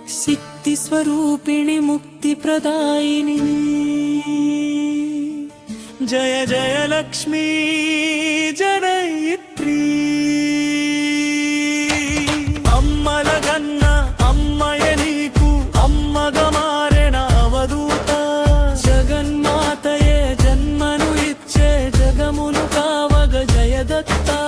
सिद्धि स्वरूपिणी मुक्ति प्रदायिनी जय जय लक्ष्मी जनयित्री अम्मलगन्न अम्मये नीकु अम्मगा मारेण अवधूत जगन्मातये जन्मनु इच्चे जगमुनु कावग जयदत्ता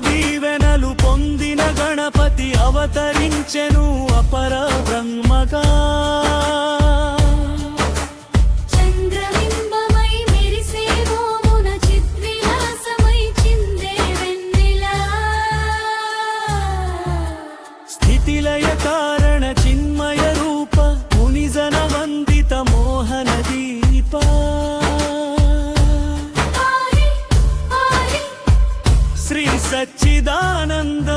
దీవెనలు పొందిన గణపతి అవతరించెను అపర బ్రహ్మగా చంద్రబింబమై మెరిసే మోమున చిద్విలాసమై చిందే వెన్నెలా స్థితిలయ కారణ చిన్మయ రూప మునిజన వందిత మోహన దీప श्री सच्चिदानंद